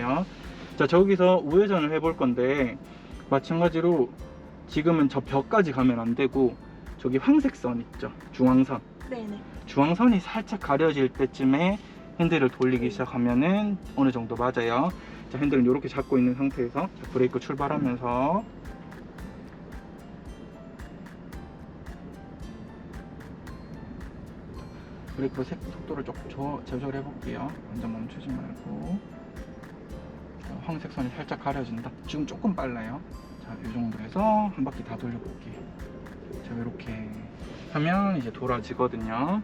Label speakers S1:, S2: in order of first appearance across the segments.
S1: 해주세요. 자, 저기서 우회전을 해볼 건데 마찬가지로 지금은 저 벽까지 가면 안 되고 저기 황색 선 있죠, 중앙선.
S2: 네네.
S1: 중앙선이 살짝 가려질 때쯤에 핸들을 돌리기 시작하면은 어느 정도 맞아요. 자, 핸들은 이렇게 잡고 있는 상태에서 자, 브레이크 출발하면서 브레이크로 속도를 조금 조절해 볼게요. 완전 멈추지 말고. 자, 황색 선이 살짝 가려진다. 지금 조금 빨라요. 자, 이 정도에서 한 바퀴 다 돌려볼게요. 자, 이렇게 하면 이제 돌아지거든요.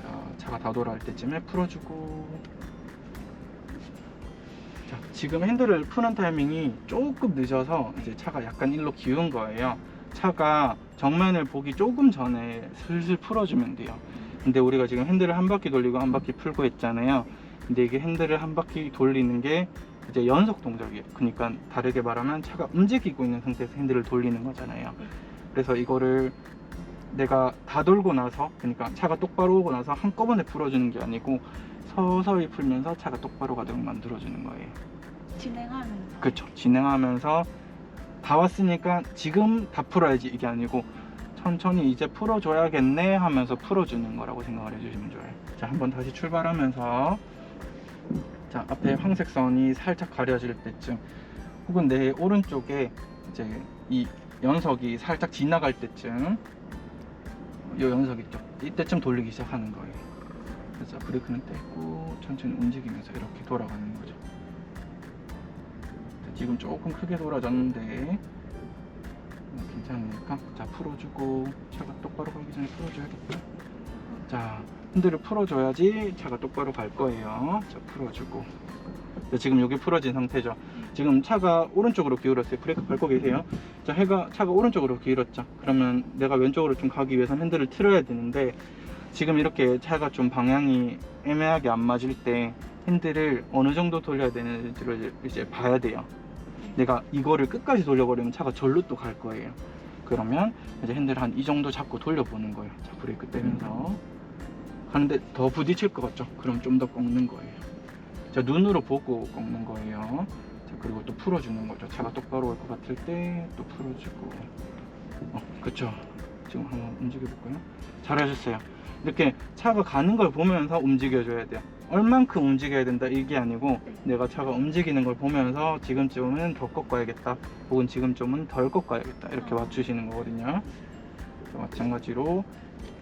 S1: 자, 차가 다 돌아올 때쯤에 풀어주고. 자, 지금 핸들을 푸는 타이밍이 조금 늦어서 이제 차가 약간 일로 기운 거예요. 차가 정면을 보기 조금 전에 슬슬 풀어주면 돼요. 근데 우리가 지금 핸들을 한 바퀴 돌리고 한 바퀴 풀고 했잖아요. 근데 이게 핸들을 한 바퀴 돌리는 게 이제 연속 동작이에요. 그러니까 다르게 말하면 차가 움직이고 있는 상태에서 핸들을 돌리는 거잖아요. 그래서 이거를 내가 다 돌고 나서, 그러니까 차가 똑바로 오고 나서 한꺼번에 풀어주는 게 아니고 서서히 풀면서 차가 똑바로 가도록 만들어주는 거예요.
S2: 진행하면서.
S1: 그렇죠. 진행하면서 다 왔으니까 지금 다 풀어야지 이게 아니고 천천히 이제 풀어줘야겠네 하면서 풀어주는 거라고 생각을 해주시면 좋아요. 자, 한번 다시 출발하면서 자, 앞에 황색 선이 살짝 가려질 때쯤 혹은 내 오른쪽에 이제 이 연석이 살짝 지나갈 때쯤, 이 연석 있죠, 이때쯤 돌리기 시작하는 거예요. 그래서 브레이크는 떼고 천천히 움직이면서 이렇게 돌아가는 거죠. 자, 지금 조금 크게 돌아졌는데 괜찮으니까 자, 풀어주고. 차가 똑바로 가기 전에 풀어줘야겠다. 자, 핸들을 풀어줘야지 차가 똑바로 갈 거예요. 자, 풀어주고. 자, 지금 여기 풀어진 상태죠. 지금 차가 오른쪽으로 기울었어요. 브레이크 밟고 계세요. 자, 차가 오른쪽으로 기울었죠. 그러면 내가 왼쪽으로 좀 가기 위해서 핸들을 틀어야 되는데 지금 이렇게 차가 좀 방향이 애매하게 안 맞을 때 핸들을 어느 정도 돌려야 되는지를 이제 봐야 돼요. 내가 이거를 끝까지 돌려버리면 차가 절로 또 갈 거예요. 그러면 이제 핸들을 한 이 정도 잡고 돌려보는 거예요. 자, 브레이크 떼면서 하는데 더 부딪힐 것 같죠? 그럼 좀 더 꺾는 거예요. 자, 눈으로 보고 꺾는 거예요. 자, 그리고 또 풀어주는 거죠. 차가 똑바로 올 것 같을 때 또 풀어주고. 그쵸. 지금 한번 움직여 볼까요? 잘하셨어요. 이렇게 차가 가는 걸 보면서 움직여줘야 돼요. 얼만큼 움직여야 된다 이게 아니고 내가 차가 움직이는 걸 보면서 지금쯤은 더 꺾어야겠다 혹은 지금쯤은 덜 꺾어야겠다 이렇게 맞추시는 거거든요. 마찬가지로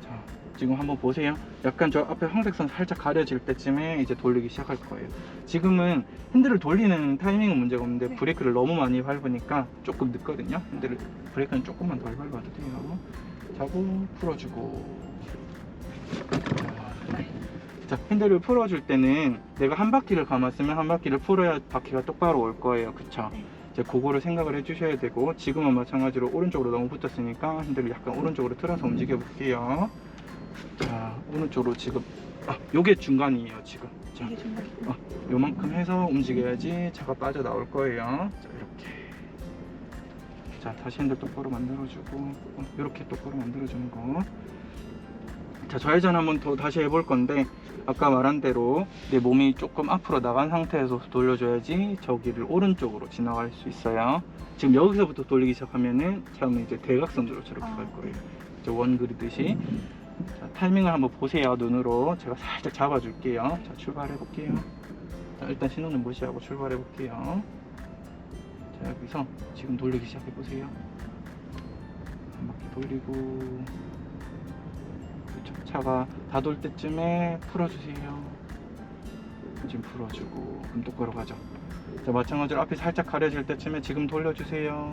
S1: 자, 지금 한번 보세요. 약간 저 앞에 황색선 살짝 가려질 때쯤에 이제 돌리기 시작할 거예요. 지금은 핸들을 돌리는 타이밍은 문제가 없는데 브레이크를 너무 많이 밟으니까 조금 늦거든요. 핸들을, 브레이크는 조금만 덜 밟아도 돼요. 자고 풀어주고. 자, 핸들을 풀어줄 때는 내가 한 바퀴를 감았으면 한 바퀴를 풀어야 바퀴가 똑바로 올 거예요. 그쵸? 이제 그거를 생각을 해주셔야 되고, 지금은 마찬가지로 오른쪽으로 너무 붙었으니까 핸들을 약간 오른쪽으로 틀어서 움직여 볼게요. 자, 오른쪽으로 지금 요게 중간이에요. 지금 자,
S2: 이게 정말
S1: 요만큼 해서 움직여야지 차가 빠져나올 거예요. 자, 이렇게. 자, 다시 핸들 똑바로 만들어주고 이렇게 똑바로 만들어주는 거. 자, 좌회전 한번 더 다시 해볼 건데 아까 말한 대로 내 몸이 조금 앞으로 나간 상태에서 돌려줘야지 저기를 오른쪽으로 지나갈 수 있어요. 지금 여기서부터 돌리기 시작하면은 차는 이제 대각선으로 저렇게 갈 거예요. 이제 원 그리듯이. 자, 타이밍을 한번 보세요. 눈으로 제가 살짝 잡아줄게요. 자, 출발해 볼게요. 자, 일단 신호는 무시하고 출발해 볼게요. 자, 여기서 지금 돌리기 시작해 보세요. 한 바퀴 돌리고. 차가 다 돌 때쯤에 풀어주세요. 지금 풀어주고. 그럼 똑바로 가죠. 자, 마찬가지로 앞이 살짝 가려질 때쯤에 지금 돌려주세요.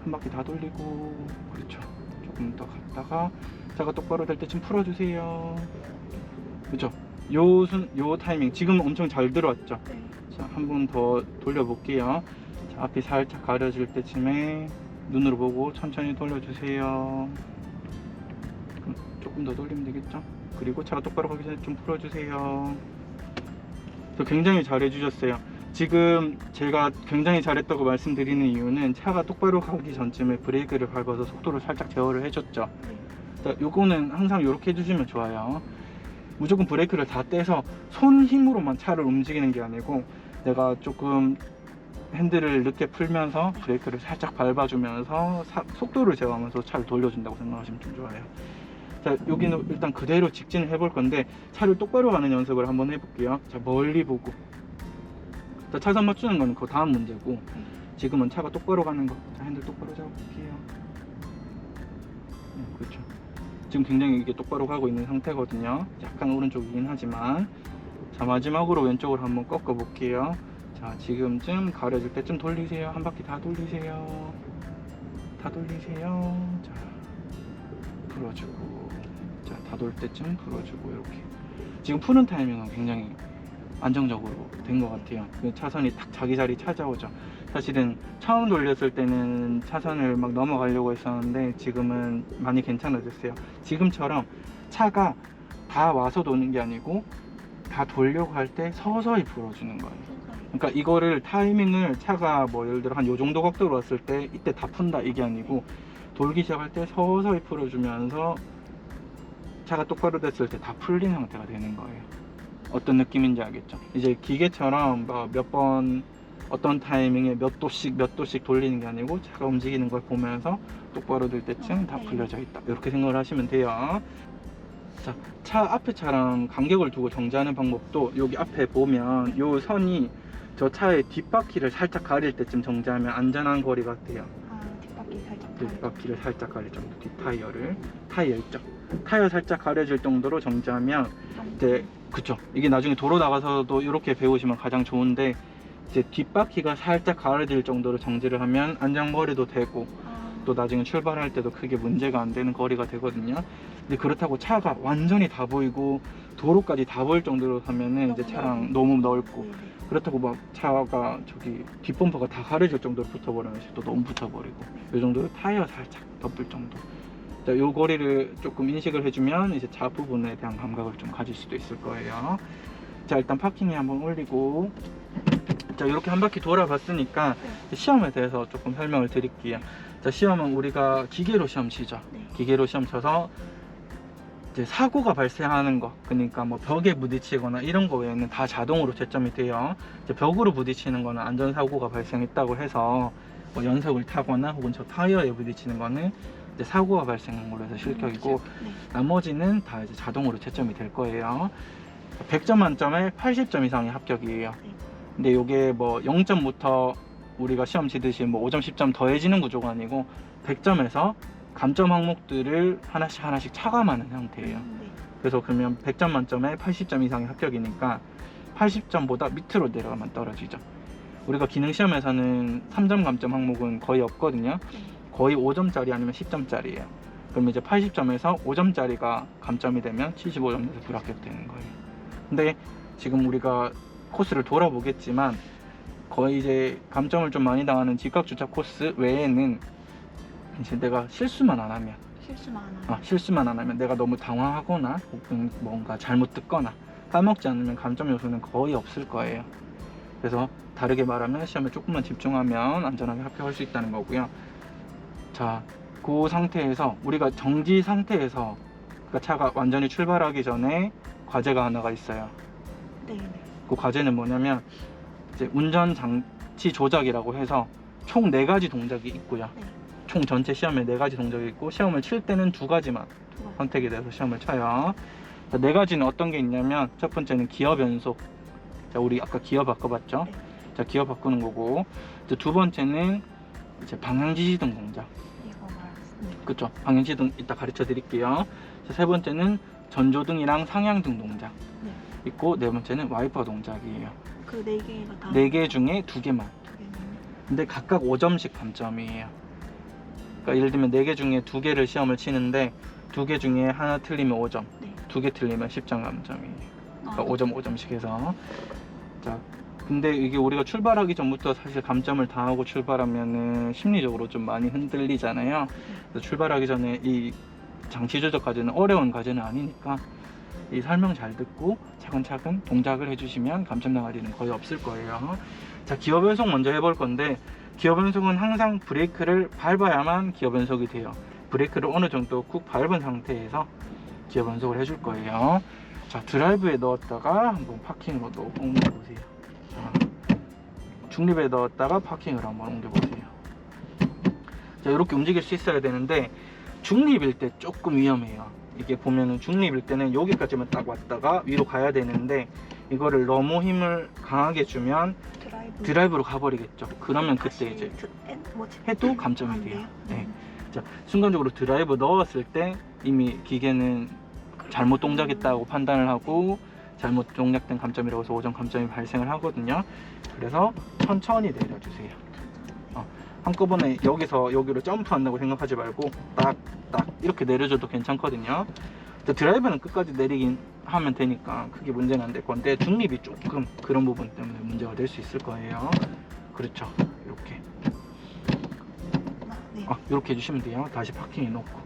S1: 한 바퀴 다 돌리고. 그렇죠. 조금 더 갔다가 차가 똑바로 될 때쯤 풀어주세요. 그렇죠. 요 타이밍 지금 엄청 잘 들어왔죠. 자, 한 번 더 돌려볼게요. 자, 앞이 살짝 가려질 때쯤에 눈으로 보고 천천히 돌려주세요. 조금 더 돌리면 되겠죠. 그리고 차가 똑바로 가기 전에 좀 풀어주세요. 굉장히 잘 해주셨어요. 지금 제가 굉장히 잘했다고 말씀드리는 이유는 차가 똑바로 가기 전쯤에 브레이크를 밟아서 속도를 살짝 제어를 해줬죠. 자, 요거는 항상 이렇게 해주시면 좋아요. 무조건 브레이크를 다 떼서 손 힘으로만 차를 움직이는 게 아니고 내가 조금 핸들을 늦게 풀면서 브레이크를 살짝 밟아주면서 속도를 제어하면서 차를 돌려준다고 생각하시면 좀 좋아요. 자, 여기는 일단 그대로 직진을 해볼 건데 차를 똑바로 가는 연습을 한번 해볼게요. 자, 멀리 보고. 자, 차선 맞추는 건 그 다음 문제고 지금은 차가 똑바로 가는 거. 자, 핸들 똑바로 잡아볼게요. 그렇죠. 지금 굉장히 이게 똑바로 가고 있는 상태거든요. 약간 오른쪽이긴 하지만. 자, 마지막으로 왼쪽으로 한번 꺾어 볼게요. 자, 지금쯤 가려질 때쯤 돌리세요. 한 바퀴 다 돌리세요. 다 돌리세요. 자, 풀어주고. 자, 다 돌 때쯤 풀어주고. 이렇게 지금 푸는 타이밍은 굉장히 안정적으로 된 것 같아요. 그 차선이 딱 자기 자리 찾아오죠. 사실은 처음 돌렸을 때는 차선을 막 넘어가려고 했었는데 지금은 많이 괜찮아졌어요. 지금처럼 차가 다 와서 도는 게 아니고 다 돌려고 할 때 서서히 풀어주는 거예요. 그러니까 이거를 타이밍을 차가 뭐 예를 들어 한 요 정도 각도로 왔을 때 이때 다 푼다 이게 아니고 돌기 시작할 때 서서히 풀어주면서 차가 똑바로 됐을 때 다 풀린 상태가 되는 거예요. 어떤 느낌인지 알겠죠? 이제 기계처럼 몇 번 어떤 타이밍에 몇 도씩 돌리는 게 아니고 차가 움직이는 걸 보면서 똑바로 될 때쯤 다 풀려져 있다. 이렇게 생각을 하시면 돼요. 자, 차 앞에 차랑 간격을 두고 정지하는 방법도 여기 앞에 보면 요 선이 저 차의 뒷바퀴를 살짝 가릴 때쯤 정지하면 안전한 거리 같아요.
S2: 뒷바퀴 살짝.
S1: 뒷바퀴를 살짝 가릴 정도. 타이어 있죠? 타이어 살짝 가려질 정도로 정지하면 이제 그쵸. 이게 나중에 도로 나가서도 이렇게 배우시면 가장 좋은데 이제 뒷바퀴가 살짝 가려질 정도로 정지를 하면 안전거리도 되고 또 나중에 출발할 때도 크게 문제가 안 되는 거리가 되거든요. 근데 그렇다고 차가 완전히 다 보이고 도로까지 다 보일 정도로 하면은 이제 차랑 너무 넓고 그렇다고 막 차가 저기 뒷범퍼가 다 가려질 정도로 붙어버리면 또 너무 붙어버리고 이 정도로 타이어 살짝 덮을 정도. 자, 요 거리를 조금 인식을 해주면 이제 차 부분에 대한 감각을 좀 가질 수도 있을 거예요. 자, 일단 파킹에 한번 올리고 자, 이렇게 한 바퀴 돌아봤으니까 시험에 대해서 조금 설명을 드릴게요. 자, 시험은 우리가 기계로 시험 치죠. 기계로 시험 쳐서 이제 사고가 발생하는 거, 그러니까 뭐 벽에 부딪히거나 이런 거 외에는 다 자동으로 채점이 돼요. 이제 벽으로 부딪히는 거는 안전사고가 발생했다고 해서 뭐 연석을 타거나 혹은 저 타이어에 부딪히는 거는 이제 사고가 발생한 걸로 해서 실격이고 나머지는 다 이제 자동으로 채점이 될 거예요. 100점 만점에 80점 이상이 합격이에요. 근데 이게 뭐 0점부터 우리가 시험 치듯이 뭐 5점 10점 더해지는 구조가 아니고 100점에서 감점 항목들을 하나씩 차감하는 형태예요. 그래서 그러면 100점 만점에 80점 이상이 합격이니까 80점보다 밑으로 내려가면 떨어지죠. 우리가 기능시험에서는 3점 감점 항목은 거의 없거든요. 거의 5점짜리 아니면 10점짜리예요. 그럼 이제 80점에서 5점짜리가 감점이 되면 75점에서 불합격되는 거예요. 근데 지금 우리가 코스를 돌아보겠지만 거의 이제 감점을 좀 많이 당하는 직각주차 코스 외에는 이제 내가 실수만 안 하면 내가 너무 당황하거나 혹은 뭔가 잘못 듣거나 까먹지 않으면 감점 요소는 거의 없을 거예요. 그래서 다르게 말하면 시험에 조금만 집중하면 안전하게 합격할 수 있다는 거고요. 자, 그 상태에서 우리가 정지 상태에서 그러니까 차가 완전히 출발하기 전에 과제가 하나가 있어요. 그 과제는 뭐냐면 이제 운전 장치 조작이라고 해서 총 4가지 동작이 있고요. 총 전체 시험에 4가지 동작이 있고 시험을 칠 때는 2가지만 선택이 돼서 시험을 쳐요. 자, 4가지는 어떤 게 있냐면 첫 번째는 기어 변속. 자, 우리 아까 기어 바꿔봤죠? 자, 기어 바꾸는 거고 이제 두 번째는 이제 방향지시등 동작. 그쵸? 방향지시등 이따 가르쳐 드릴게요. 자, 세 번째는 전조등이랑 상향등 동작 있고 네 번째는 와이퍼 동작이에요.
S2: 그 4개가 다?
S1: 4개 중에 2개만. 근데 각각 5점씩 감점이에요. 그러니까 예를 들면 4개 중에 2개를 시험을 치는데 2개 중에 하나 틀리면 5점, 2개 틀리면 10점 감점이에요. 그러니까 5점 5점씩 해서. 자, 근데 이게 우리가 출발하기 전부터 사실 감점을 다 하고 출발하면은 심리적으로 좀 많이 흔들리잖아요. 그래서 출발하기 전에 이 장치 조작 과제는 어려운 과제는 아니니까 이 설명 잘 듣고 차근차근 동작을 해주시면 감점 나갈 일은 거의 없을 거예요. 자, 기어 변속 먼저 해볼 건데 기어 변속은 항상 브레이크를 밟아야만 기어 변속이 돼요. 브레이크를 어느 정도 꾹 밟은 상태에서 기어 변속을 해줄 거예요. 자, 드라이브에 넣었다가 한번 파킹으로 옮겨보세요. 자, 중립에 넣었다가 파킹을 한번 옮겨보세요. 자, 이렇게 움직일 수 있어야 되는데 중립일 때 조금 위험해요. 이게 보면은 중립일 때는 여기까지만 딱 왔다가 위로 가야 되는데 이거를 너무 힘을 강하게 주면 드라이브로 가버리겠죠. 그러면 그때 이제 해도 감점이 돼요. 네. 자, 순간적으로 드라이브 넣었을 때 이미 기계는 잘못 동작했다고 판단을 하고 잘못 동작된 감점이라고 해서 오전 감점이 발생을 하거든요. 그래서 천천히 내려주세요. 한꺼번에 여기서 여기로 점프한다고 생각하지 말고 딱 이렇게 내려줘도 괜찮거든요. 드라이브는 끝까지 내리긴 하면 되니까 크게 문제는 안 될 건데 중립이 조금 그런 부분 때문에 문제가 될 수 있을 거예요. 그렇죠. 이렇게 이렇게 해주시면 돼요. 다시 파킹해 놓고.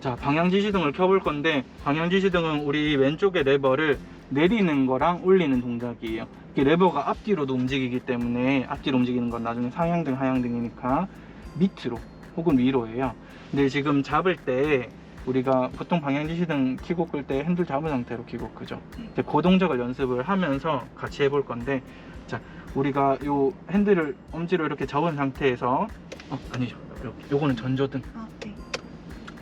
S1: 자, 방향지시등을 켜볼 건데 방향지시등은 우리 왼쪽의 레버를 내리는 거랑 올리는 동작이에요. 이게 레버가 앞뒤로도 움직이기 때문에 앞뒤로 움직이는 건 나중에 상향등 하향등이니까 밑으로 혹은 위로예요. 근데 지금 잡을 때 우리가 보통 방향지시등 켜고 끌 때 핸들 잡은 상태로 켜고 끄죠. 이제 그 동작을 연습을 하면서 같이 해볼 건데, 자, 우리가 요 핸들을 엄지로 이렇게 잡은 상태에서 아니죠, 이렇게 요거는 전조등.
S2: 네.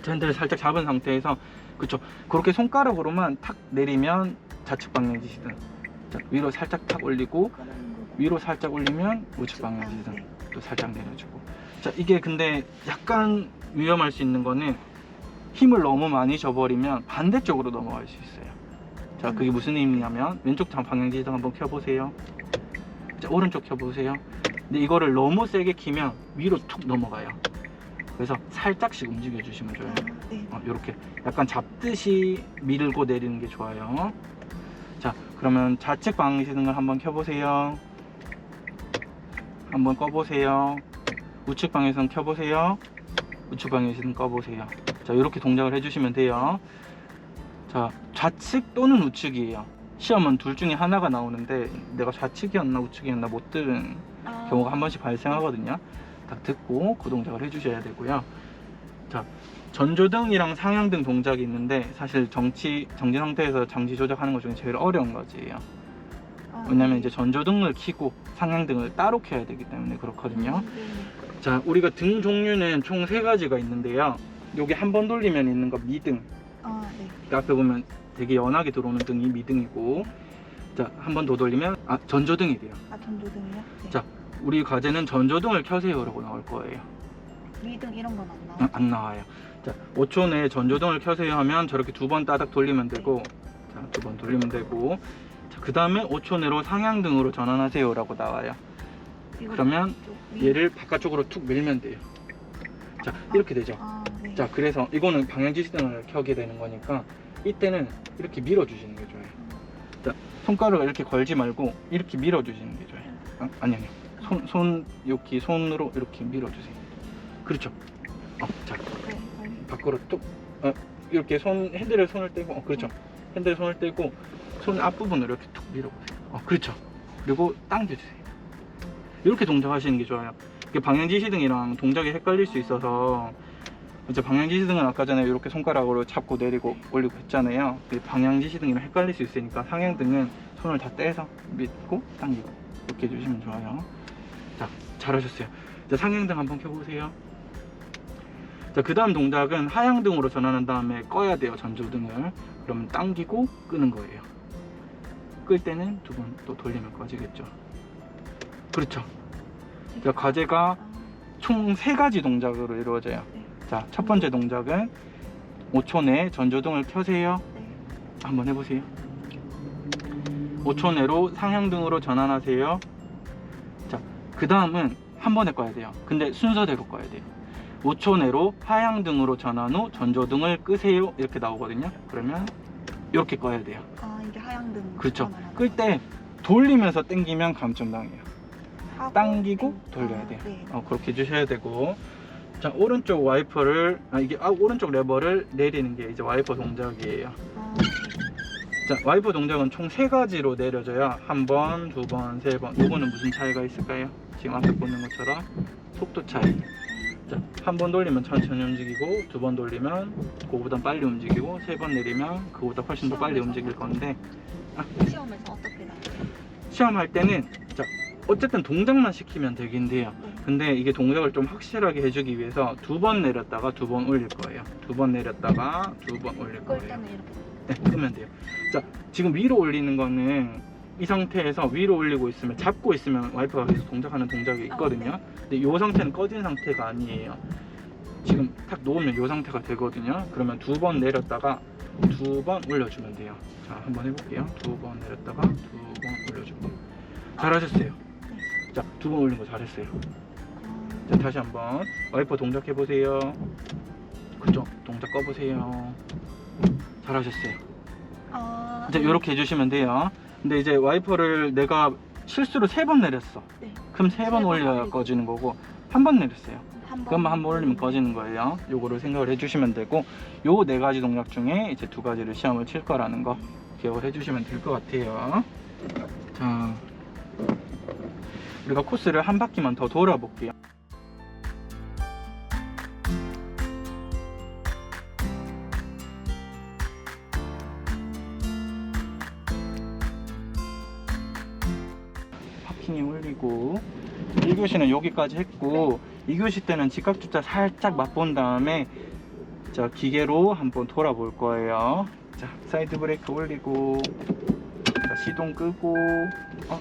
S1: 핸들을 살짝 잡은 상태에서, 그쵸, 그렇게 손가락으로만 탁 내리면 좌측 방향지시등. 자, 위로 살짝 탁 올리고 위로 살짝 올리면 우측 방향지시등. 또 살짝 내려주고. 자, 이게 근데 약간 위험할 수 있는 거는 힘을 너무 많이 줘버리면 반대쪽으로 넘어갈 수 있어요. 자, 그게 무슨 의미냐면 왼쪽 방향지시등 한번 켜보세요. 자, 오른쪽 켜보세요. 근데 이거를 너무 세게 키면 위로 툭 넘어가요. 그래서 살짝씩 움직여 주시면 좋아요. 이렇게 약간 잡듯이 밀고 내리는 게 좋아요. 자, 그러면 좌측 방향지시등을 한번 켜보세요. 한번 꺼보세요. 우측 방향지시등 켜보세요. 우측 방향지시등 꺼보세요. 자, 이렇게 동작을 해주시면 돼요. 자, 좌측 또는 우측이에요. 시험은 둘 중에 하나가 나오는데 내가 좌측이었나 우측이었나 못 들은 경우가 한 번씩 발생하거든요. 딱 듣고 그 동작을 해주셔야 되고요. 자, 전조등이랑 상향등 동작이 있는데 사실 정지 상태에서 장치 조작하는 것 중에 제일 어려운 거지예요. 왜냐면 이제 전조등을 켜고 상향등을 따로 켜야 되기 때문에 그렇거든요. 자, 우리가 등 종류는 총 3가지가 있는데요. 여기 한 번 돌리면 있는 거 미등. 앞에 보면 되게 연하게 들어오는 등이 미등이고, 자, 한 번 더 돌리면 전조등이 돼요.
S2: 전조등이요? 네.
S1: 자, 우리 과제는 전조등을 켜세요 라고 나올 거예요.
S2: 미등 이런 건 안 나와요?
S1: 안 나와요. 자, 5초 내에 전조등을 켜세요 하면 저렇게 2번 따닥 돌리면 되고, 자, 2번 돌리면 되고, 자, 그 다음에 5초 내로 상향등으로 전환하세요 라고 나와요. 그러면 얘를 바깥쪽으로 툭 밀면 돼요. 자, 이렇게 되죠.
S2: 네.
S1: 자, 그래서 이거는 방향지시등을 켜게 되는 거니까 이때는 이렇게 밀어주시는 게 좋아요. 자, 손가락을 이렇게 걸지 말고 이렇게 밀어주시는 게 좋아요. 아니 여기 손으로 이렇게 밀어주세요. 그렇죠. 자, 밖으로 뚝 이렇게 핸들에 손을 떼고, 그렇죠. 핸들에 손을 떼고 손 앞부분으로 이렇게 툭 밀어보세요. 그렇죠. 그리고 당겨주세요. 이렇게 동작하시는 게 좋아요. 방향지시등이랑 동작이 헷갈릴 수 있어서, 이제 방향지시등은 아까 전에 이렇게 손가락으로 잡고 내리고 올리고 했잖아요. 방향지시등이랑 헷갈릴 수 있으니까 상향등은 손을 다 떼서 밀고 당기고 이렇게 해주시면 좋아요. 자, 잘하셨어요. 자, 상향등 한번 켜보세요. 자, 그 다음 동작은 하향등으로 전환한 다음에 꺼야 돼요. 전조등을. 그러면 당기고 끄는 거예요. 끌 때는 2번 또 돌리면 꺼지겠죠. 그렇죠. 자, 과제가 총 3가지 동작으로 이루어져요. 자, 첫 번째 동작은 5초 내에 전조등을 켜세요. 한번 해보세요. 5초 내로 상향등으로 전환하세요. 자, 그 다음은 한 번에 꺼야 돼요. 근데 순서대로 꺼야 돼요. 5초 내로 하향등으로 전환 후 전조등을 끄세요. 이렇게 나오거든요. 그러면 이렇게 꺼야 돼요.
S2: 이게 하향등.
S1: 그렇죠. 끌 때 돌리면서 당기면 감점당해요. 당기고 돌려야 돼요. 그렇게 해주셔야 되고, 자, 오른쪽 와이퍼를 오른쪽 레버를 내리는 게 이제 와이퍼 동작이에요. 자, 와이퍼 동작은 총 3가지로 내려져요. 1번, 2번, 3번. 요거는 무슨 차이가 있을까요? 지금 앞에 보는 것처럼 속도 차이. 자, 한 번 돌리면 천천히 움직이고, 두 번 돌리면 그거보다 빨리 움직이고, 세 번 내리면 그거보다 훨씬 더 빨리 움직일 건데,
S2: 시험에서 어떻게 나요?
S1: 시험할 때는 자, 어쨌든 동작만 시키면 되긴 돼요.
S2: 네.
S1: 근데 이게 동작을 좀 확실하게 해주기 위해서 두 번 내렸다가 두 번 올릴 거예요. 두 번 내렸다가 두 번 올릴
S2: 끌
S1: 거예요.
S2: 때는 이렇게.
S1: 네, 끄면 돼요. 자, 지금 위로 올리는 거는 이 상태에서 위로 올리고 있으면, 잡고 있으면 와이프가 계속 동작하는 동작이 있거든요. 근데 이 상태는 꺼진 상태가 아니에요. 지금 탁 놓으면 이 상태가 되거든요. 그러면 두 번 내렸다가 두 번 올려주면 돼요. 자, 한번 해볼게요. 두 번 내렸다가 두 번 올려주고. 잘하셨어요. 자, 두 번 올린 거 잘했어요. 자, 다시 한번 와이퍼 동작 해보세요. 그죠? 동작 꺼보세요. 잘하셨어요. 이제 이렇게 해주시면 돼요. 근데 이제 와이퍼를 내가 실수로 세 번 내렸어.
S2: 네.
S1: 그럼 세 번
S2: 번
S1: 올려야
S2: 올리고.
S1: 꺼지는 거고, 한 번 내렸어요. 그러면 한 번 올리면
S2: 네.
S1: 꺼지는 거예요. 요거를 생각을 해주시면 되고, 요 네 가지 동작 중에 이제 두 가지를 시험을 칠 거라는 거 기억을 해주시면 될 것 같아요. 자, 우리가 코스를 한 바퀴만 더 돌아볼게요. 파킹에 올리고, 1교시는 여기까지 했고, 2교시 때는 직각주차 살짝 맛본 다음에 자, 기계로 한번 돌아볼 거예요. 자, 사이드 브레이크 올리고, 자, 시동 끄고,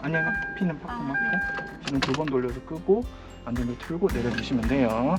S1: 아니야, 피는 파킹 맞고, 시동 두 번 돌려서 끄고, 안전벨트 틀고 내려주시면 돼요.